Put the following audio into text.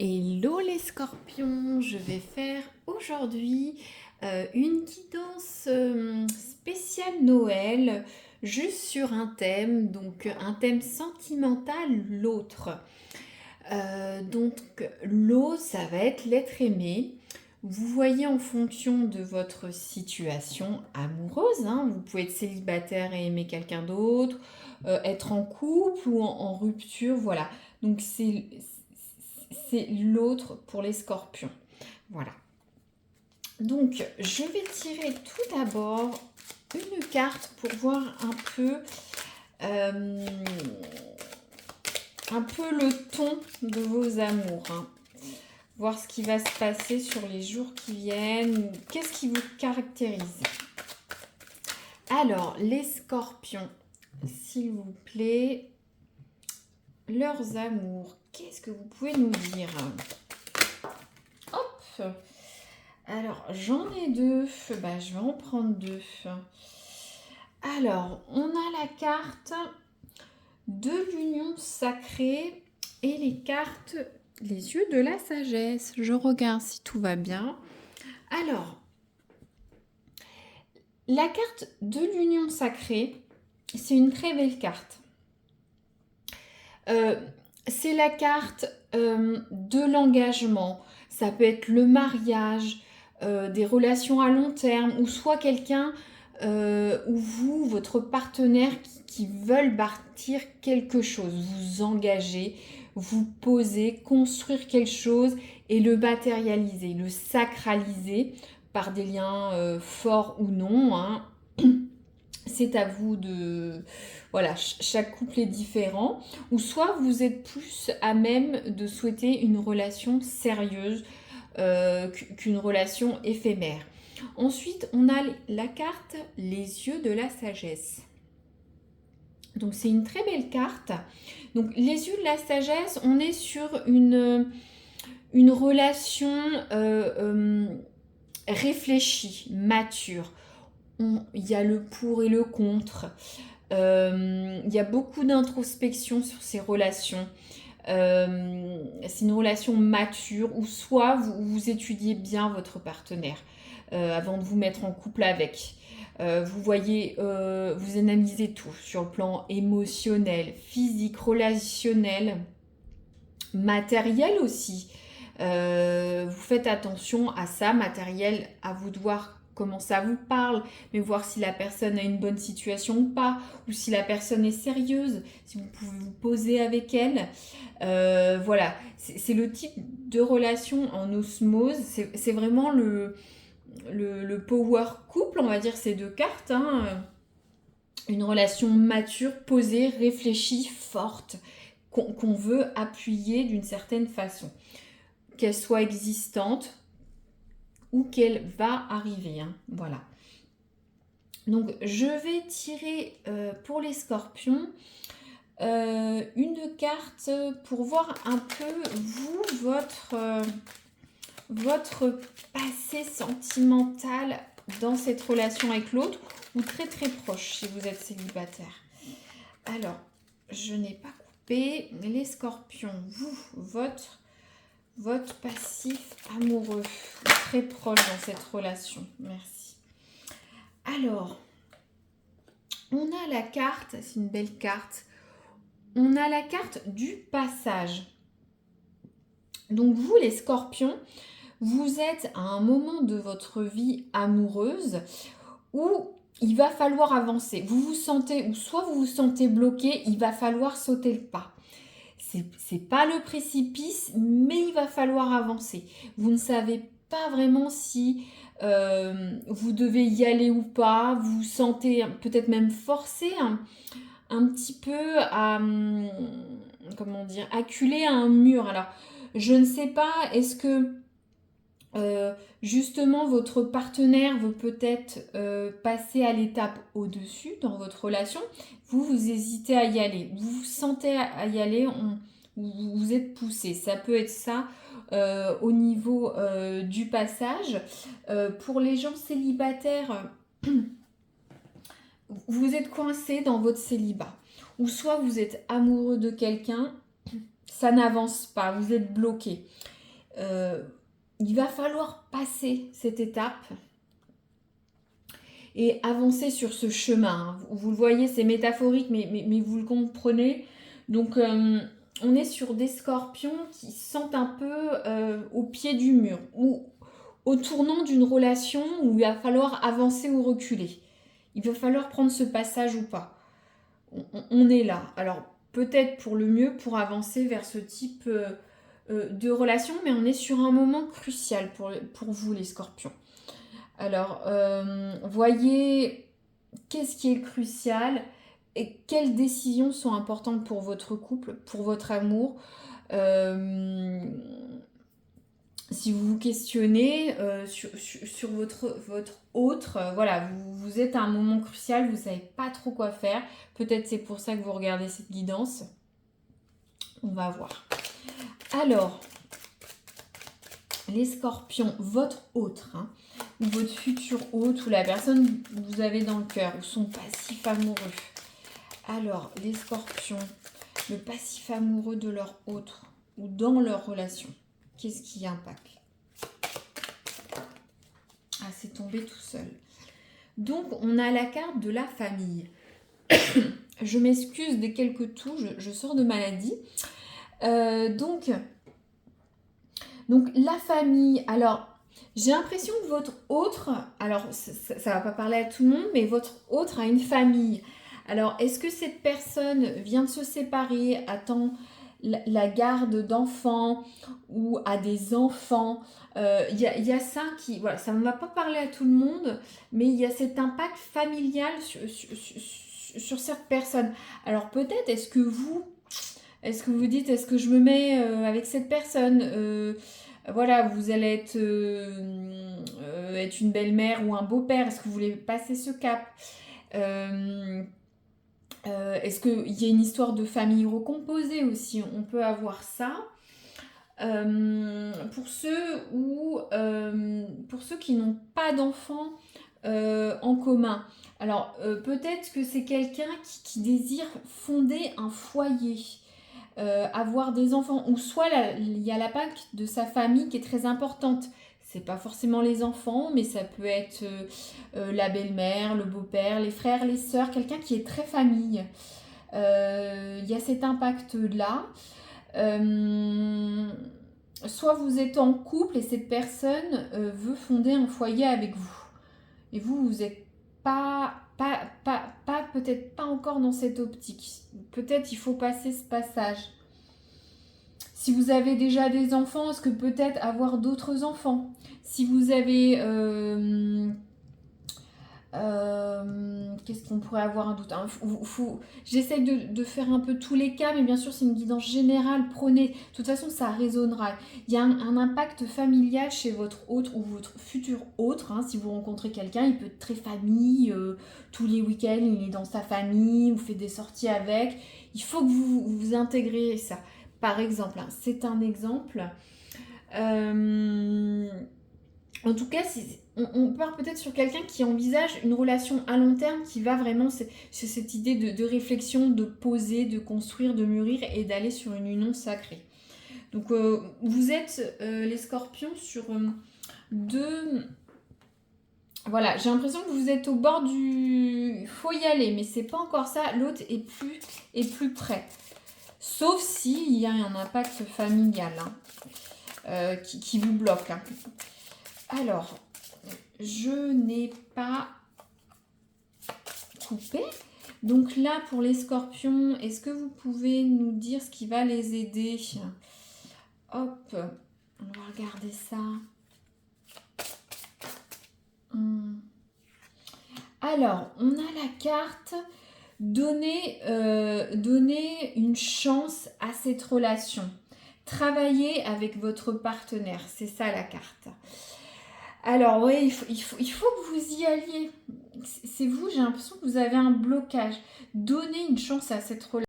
Hello les scorpions, je vais faire aujourd'hui une guidance spéciale Noël, juste sur un thème, donc un thème sentimental, l'autre. Donc l'eau, ça va être l'être aimé. Vous voyez en fonction de votre situation amoureuse, hein, vous pouvez être célibataire et aimer quelqu'un d'autre, être en couple ou en rupture, voilà. Donc c'est l'autre pour les scorpions. Voilà. Donc je vais tirer tout d'abord une carte pour voir euh, un peu le ton de vos amours, hein. Voir ce qui va se passer sur les jours qui viennent, qu'est-ce qui vous caractérise. Alors, les scorpions, s'il vous plaît, leurs amours, qu'est-ce que vous pouvez nous dire? Hop. Alors, j'en ai deux, bah, je vais en prendre deux. Alors, on a la carte de l'union sacrée et les cartes, les yeux de la sagesse. Je regarde si tout va bien. Alors, la carte de l'union sacrée, c'est une très belle carte. C'est la carte de l'engagement. Ça peut être le mariage, des relations à long terme, ou soit quelqu'un ou vous, votre partenaire qui veulent bâtir quelque chose, vous engager, vous poser, construire quelque chose et le matérialiser, le sacraliser par des liens forts ou non, hein. C'est à vous de... Voilà, chaque couple est différent. Ou soit vous êtes plus à même de souhaiter une relation sérieuse qu'une relation éphémère. Ensuite, on a la carte Les yeux de la sagesse. Donc c'est une très belle carte. Donc les yeux de la sagesse, on est sur une relation réfléchie, mature. Il y a le pour et le contre. Il y a beaucoup d'introspection sur ces relations. C'est une relation mature où soit vous étudiez bien votre partenaire avant de vous mettre en couple avec. Vous voyez, vous analysez tout sur le plan émotionnel, physique, relationnel, matériel aussi. Vous faites attention à ça, matériel, à vous de voir comment ça vous parle, mais voir si la personne a une bonne situation ou pas, ou si la personne est sérieuse, si vous pouvez vous poser avec elle. Voilà, c'est le type de relation en osmose, c'est vraiment le power couple, on va dire ces deux cartes, hein. Une relation mature, posée, réfléchie, forte, qu'on veut appuyer d'une certaine façon, qu'elle soit existante ou qu'elle va arriver, hein. Voilà. Donc je vais tirer pour les scorpions une carte pour voir un peu vous, votre passé sentimental dans cette relation avec l'autre ou très très proche si vous êtes célibataire. Alors, je n'ai pas coupé les scorpions. Vous, votre passif amoureux, très proche dans cette relation. Merci. Alors, on a la carte, c'est une belle carte. On a la carte du passage. Donc vous, les scorpions, vous êtes à un moment de votre vie amoureuse où il va falloir avancer. Vous vous sentez, ou soit vous vous sentez bloqué, il va falloir sauter le pas. C'est pas le précipice, mais il va falloir avancer. Vous ne savez pas vraiment si vous devez y aller ou pas. Vous vous sentez peut-être même forcé un petit peu à, comment dire, acculé à un mur. Alors, je ne sais pas, est-ce que justement votre partenaire veut peut-être passer à l'étape au-dessus dans votre relation, vous hésitez à y aller, vous vous sentez à y aller, vous êtes poussé, ça peut être ça au niveau du passage. Pour les gens célibataires, vous êtes coincé dans votre célibat, ou soit vous êtes amoureux de quelqu'un, ça n'avance pas, vous êtes bloqué. Il va falloir passer cette étape et avancer sur ce chemin. Vous le voyez, c'est métaphorique, mais vous le comprenez. Donc, on est sur des scorpions qui sentent un peu au pied du mur ou au tournant d'une relation où il va falloir avancer ou reculer. Il va falloir prendre ce passage ou pas. On est là. Alors, peut-être pour le mieux, pour avancer vers ce type de relation, mais on est sur un moment crucial pour vous, les scorpions. Alors, voyez qu'est-ce qui est crucial et quelles décisions sont importantes pour votre couple, pour votre amour. Si vous vous questionnez sur votre autre, voilà, vous êtes à un moment crucial, vous ne savez pas trop quoi faire. Peut-être c'est pour ça que vous regardez cette guidance. On va voir. Alors, les scorpions, votre autre, hein, ou votre futur hôte, ou la personne que vous avez dans le cœur, ou son passif amoureux. Alors, les scorpions, le passif amoureux de leur autre, ou dans leur relation, qu'est-ce qui impacte? Ah, c'est tombé tout seul. Donc, on a la carte de la famille. Je m'excuse des quelques toux, je sors de maladie. Donc, la famille, alors, j'ai l'impression que votre autre, alors ça ne va pas parler à tout le monde, mais votre autre a une famille. Alors, est-ce que cette personne vient de se séparer, attend la garde d'enfants ou a des enfants? Y a ça qui, voilà, ça ne va pas parler à tout le monde, mais il y a cet impact familial sur cette personne. Alors peut-être, est-ce que vous dites, est-ce que je me mets avec cette personne? Voilà, vous allez être une belle-mère ou un beau-père. Est-ce que vous voulez passer ce cap? Est-ce qu'il y a une histoire de famille recomposée aussi? On peut avoir ça. Pour ceux qui n'ont pas d'enfants en commun. Alors, peut-être que c'est quelqu'un qui désire fonder un foyer. Avoir des enfants, ou soit il y a l'impact de sa famille qui est très importante. C'est pas forcément les enfants, mais ça peut être la belle-mère, le beau-père, les frères, les sœurs, quelqu'un qui est très famille. Il y a cet impact-là. Soit vous êtes en couple et cette personne veut fonder un foyer avec vous. Et vous n'êtes peut-être pas encore dans cette optique. Peut-être il faut passer ce passage. Si vous avez déjà des enfants, est-ce que peut-être avoir d'autres enfants? Si vous avez... qu'est-ce qu'on pourrait avoir un doute, hein? J'essaie de faire un peu tous les cas, mais bien sûr c'est une guidance générale, prenez, de toute façon ça résonnera. Il y a un impact familial chez votre autre ou votre futur autre, hein. Si vous rencontrez quelqu'un, il peut être très famille, tous les week-ends il est dans sa famille, vous faites des sorties avec, il faut que vous intégriez ça. Par exemple, hein, c'est un exemple. En tout cas, on part peut-être sur quelqu'un qui envisage une relation à long terme, qui va vraiment sur cette idée de réflexion, de poser, de construire, de mûrir et d'aller sur une union sacrée. Donc, vous êtes, les scorpions, sur deux... Voilà, j'ai l'impression que vous êtes au bord du... Faut y aller, mais c'est pas encore ça. L'autre est plus près. Sauf s'il y a un impact familial, hein, qui vous bloque, hein. Alors, je n'ai pas coupé. Donc là, pour les scorpions, est-ce que vous pouvez nous dire ce qui va les aider? Hop, on va regarder ça. Alors, on a la carte donner une chance à cette relation. Travailler avec votre partenaire, c'est ça la carte. Alors oui, il faut que vous y alliez. C'est vous, j'ai l'impression que vous avez un blocage. Donnez une chance à cette relation.